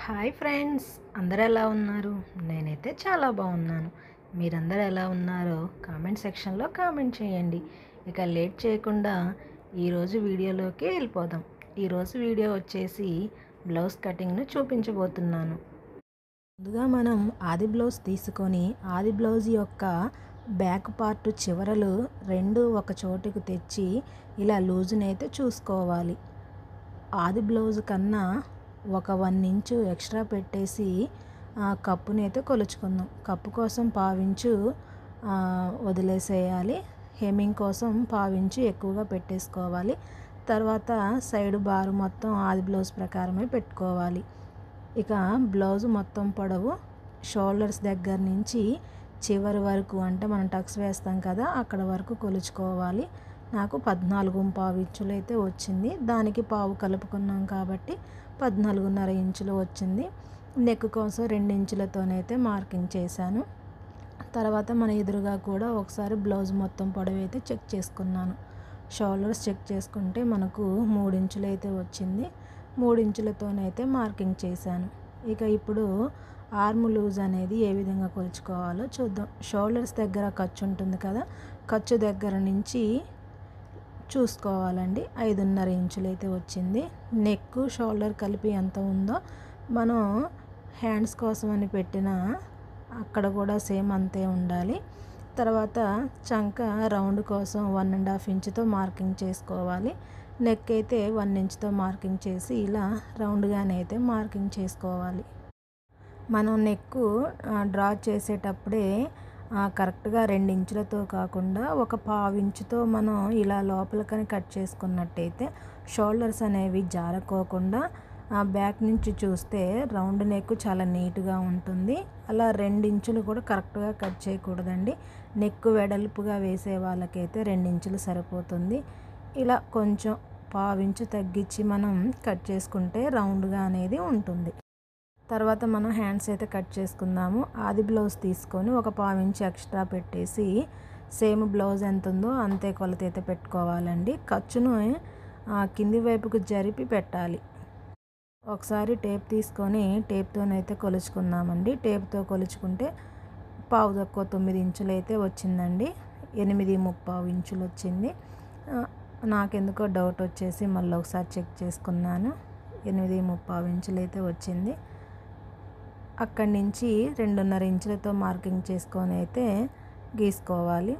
Hi friends, అందరూ ఎలా ఉన్నారు? నేనైతే చాలా బాగున్నాను. మీరందరూ ఎలా ఉన్నారో కామెంట్ సెక్షన్లో కామెంట్ చేయండి. ఇక లేట్ చేయకుండా ఈరోజు వీడియోలోకి వెళ్ళిపోదాం. ఈరోజు వీడియో వచ్చేసి బ్లౌజ్ కటింగ్ను చూపించబోతున్నాను. ముందుగా మనం ఆది బ్లౌజ్ తీసుకొని ఆది బ్లౌజ్ యొక్క బ్యాక్ పార్ట్ చివరలు రెండు ఒక చోటుకు తెచ్చి ఇలా లూజునైతే చూసుకోవాలి. ఆది బ్లౌజ్ కన్నా ఒక 1 ఇంచు ఎక్స్ట్రా పెట్టేసి కప్పుని అయితే కొలుచుకుందాం. కప్పు కోసం పావించు వదిలేసేయాలి. హెమ్మింగ్ కోసం పావించు ఎక్కువగా పెట్టేసుకోవాలి. తర్వాత సైడ్ బారు మొత్తం ఆది బ్లౌజ్ ప్రకారమే పెట్టుకోవాలి. ఇక బ్లౌజ్ మొత్తం పొడవు షోల్డర్స్ దగ్గర నుంచి చివరి వరకు, అంటే మనం టక్స్ వేస్తాం కదా, అక్కడ వరకు కొలుచుకోవాలి. నాకు 14.5 ఇంచులు అయితే వచ్చింది. దానికి పావు కలుపుకున్నాం కాబట్టి 14.5 ఇంచులు వచ్చింది. నెక్ కోసం 2 ఇంచులతోనైతే మార్కింగ్ చేశాను. తర్వాత మన ఎదురుగా కూడా ఒకసారి బ్లౌజ్ మొత్తం పొడవు అయితే చెక్ చేసుకున్నాను. షోల్డర్స్ చెక్ చేసుకుంటే మనకు 3 ఇంచులు అయితే వచ్చింది. 3 ఇంచులతోనైతే మార్కింగ్ చేశాను. ఇక ఇప్పుడు ఆర్మ్ లూజ్ అనేది ఏ విధంగా కొలుచుకోవాలో చూద్దాం. షోల్డర్స్ దగ్గర ఖర్చు ఉంటుంది కదా, ఖర్చు దగ్గర నుంచి చూసుకోవాలండి. 5.5 ఇంచులు అయితే వచ్చింది. నెక్ షోల్డర్ కలిపి ఎంత ఉందో మనం హ్యాండ్స్ కోసం అని పెట్టిన అక్కడ కూడా సేమ్ అంతే ఉండాలి. తర్వాత చంక రౌండ్ కోసం 1.5 ఇంచుతో మార్కింగ్ చేసుకోవాలి. నెక్ అయితే 1 ఇంచుతో మార్కింగ్ చేసి ఇలా రౌండ్గానే అయితే మార్కింగ్ చేసుకోవాలి. మనం నెక్ డ్రా చేసేటప్పుడే కరెక్ట్గా 2 ఇంచులతో కాకుండా ఒక పావు ఇంచుతో మనం ఇలా లోపలికని కట్ చేసుకున్నట్టయితే షోల్డర్స్ అనేవి జారకోకుండా బ్యాక్ నుంచి చూస్తే రౌండ్ నెక్ చాలా నీట్గా ఉంటుంది. అలా 2 ఇంచులు కూడా కరెక్ట్గా కట్ చేయకూడదండి. నెక్ వెడల్పుగా వేసే వాళ్ళకైతే 2 ఇంచులు సరిపోతుంది. ఇలా కొంచెం పావు ఇంచు తగ్గించి మనం కట్ చేసుకుంటే రౌండ్గా అనేది ఉంటుంది. తర్వాత మనం హ్యాండ్స్ అయితే కట్ చేసుకుందాము. ఆది బ్లౌజ్ తీసుకొని ఒక పావు ఇంచు ఎక్స్ట్రా పెట్టేసి సేమ్ బ్లౌజ్ ఎంత ఉందో అంతే కొలత అయితే పెట్టుకోవాలండి. ఖర్చును కింది వైపుకు జరిపి పెట్టాలి. ఒకసారి టేప్ తీసుకొని టేప్తోనైతే కొలుచుకుందామండి. టేప్తో కొలుచుకుంటే పావు తక్కువ 9 ఇంచులు అయితే వచ్చిందండి. 8.75 ఇంచులు వచ్చింది. నాకెందుకో డౌట్ వచ్చేసి మళ్ళీ ఒకసారి చెక్ చేసుకున్నాను. 8.75 ఇంచులు అయితే వచ్చింది. అక్కడి నుంచి 2.5 ఇంచులతో మార్కింగ్ చేసుకొని అయితే గీసుకోవాలి.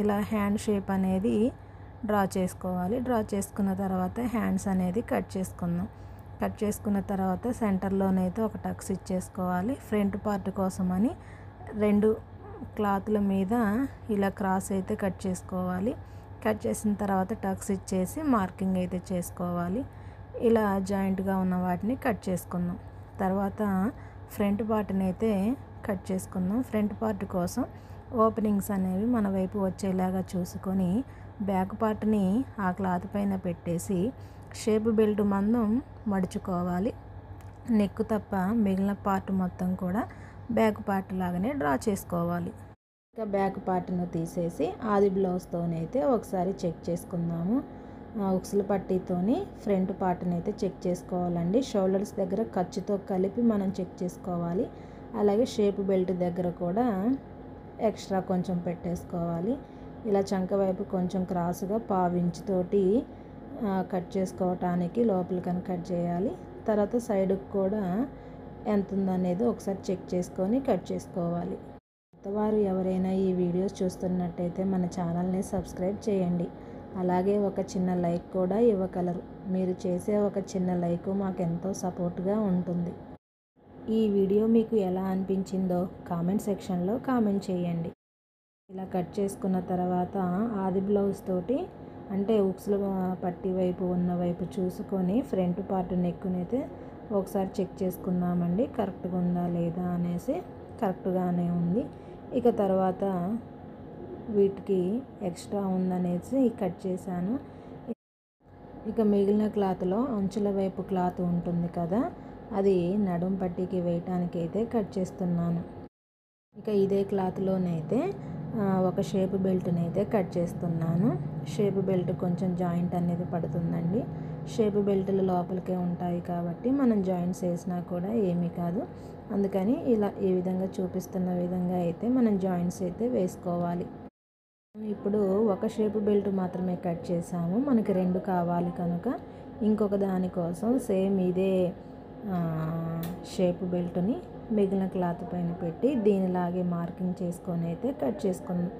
ఇలా హ్యాండ్ షేప్ అనేది డ్రా చేసుకోవాలి. డ్రా చేసుకున్న తర్వాత హ్యాండ్స్ అనేది కట్ చేసుకుందాం. కట్ చేసుకున్న తర్వాత సెంటర్లోనైతే ఒక టక్స్ ఇచ్చేసుకోవాలి. ఫ్రంట్ పార్ట్ కోసమని 2 క్లాత్ల మీద ఇలా క్రాస్ అయితే కట్ చేసుకోవాలి. కట్ చేసిన తర్వాత టక్స్ ఇచ్చేసి మార్కింగ్ అయితే చేసుకోవాలి. ఇలా జాయింట్గా ఉన్న వాటిని కట్ చేసుకుందాం. తర్వాత ఫ్రంట్ పార్ట్ని అయితే కట్ చేసుకుందాం. ఫ్రంట్ పార్ట్ కోసం ఓపెనింగ్స్ అనేవి మన వైపు వచ్చేలాగా చూసుకొని బ్యాక్ పార్ట్ని ఆ క్లాత్ పైన పెట్టేసి షేప్ బెల్ట్ మందం మడుచుకోవాలి. నెక్ తప్ప మిగిలిన పార్ట్ మొత్తం కూడా బ్యాక్ పార్ట్ లాగానే డ్రా చేసుకోవాలి. ఇక బ్యాక్ పార్ట్ను తీసేసి ఆది బ్లౌజ్తోనైతే ఒకసారి చెక్ చేసుకుందాము. ఉక్సుల పట్టీతోని ఫ్రంట్ పార్ట్ని అయితే చెక్ చేసుకోవాలండి. షోల్డర్స్ దగ్గర ఖర్చుతో కలిపి మనం చెక్ చేసుకోవాలి. అలాగే షేప్ బెల్ట్ దగ్గర కూడా ఎక్స్ట్రా కొంచెం పెట్టేసుకోవాలి. ఇలా చంక వైపు కొంచెం క్రాస్గా పావు ఇంచుతోటి కట్ చేసుకోవటానికి లోపలికని కట్ చేయాలి. తర్వాత సైడ్కి కూడా ఎంత ఉందనేది ఒకసారి చెక్ చేసుకొని కట్ చేసుకోవాలి. కొత్తవారు ఎవరైనా ఈ వీడియోస్ చూస్తున్నట్టయితే మన ఛానల్ని సబ్స్క్రైబ్ చేయండి. అలాగే ఒక చిన్న లైక్ కూడా ఇవ్వగలరు. మీరు చేసే ఒక చిన్న లైక్ మాకు ఎంతో సపోర్ట్గా ఉంటుంది. ఈ వీడియో మీకు ఎలా అనిపించిందో కామెంట్ సెక్షన్లో కామెంట్ చేయండి. ఇలా కట్ చేసుకున్న తర్వాత ఆది బ్లౌజ్ తోటి, అంటే ఉక్సుల పట్టి వైపు ఉన్న వైపు చూసుకొని ఫ్రంట్ పార్ట్ నెక్కునైతే ఒకసారి చెక్ చేసుకుందామండి. కరెక్ట్గా ఉందా లేదా అనేసి. కరెక్ట్గానే ఉంది. ఇక తర్వాత వీటికి ఎక్స్ట్రా ఉందనేసి కట్ చేశాను. ఇక మిగిలిన క్లాత్లో అంచుల వైపు క్లాత్ ఉంటుంది కదా, అది నడుం పట్టీకి వేయటానికి అయితే కట్ చేస్తున్నాను. ఇక ఇదే క్లాత్లోనైతే ఒక షేప్ బెల్ట్ని అయితే కట్ చేస్తున్నాను. షేప్ బెల్ట్ కొంచెం జాయింట్ అనేది పడుతుందండి. షేప్ బెల్టులు లోపలికే ఉంటాయి కాబట్టి మనం జాయింట్స్ వేసినా కూడా ఏమీ కాదు. అందుకని ఇలా ఈ విధంగా చూపిస్తున్న విధంగా అయితే మనం జాయింట్స్ అయితే వేసుకోవాలి. ఇప్పుడు ఒక షేప్ బెల్ట్ మాత్రమే కట్ చేసాము, మనకి 2 కావాలి కనుక ఇంకొక దానికోసం సేమ్ ఇదే షేప్ బెల్ట్ని మిగిలిన క్లాత్ పైన పెట్టి దీనిలాగే మార్కింగ్ చేసుకొని అయితే కట్ చేసుకున్నాం.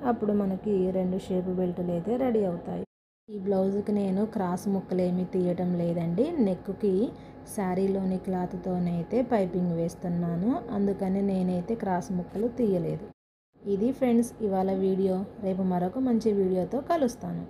అప్పుడు మనకి 2 షేప్ బెల్టులు అయితే రెడీ అవుతాయి. ఈ బ్లౌజ్కి నేను క్రాస్ ముక్కలు ఏమీ తీయటం లేదండి. నెక్కి శారీలోని క్లాత్తోనైతే పైపింగ్ వేస్తున్నాను, అందుకని నేనైతే క్రాస్ ముక్కలు తీయలేదు. ఇది ఫ్రెండ్స్ ఇవాళ వీడియో. రేపు మరొక మంచి వీడియోతో కలుస్తాను.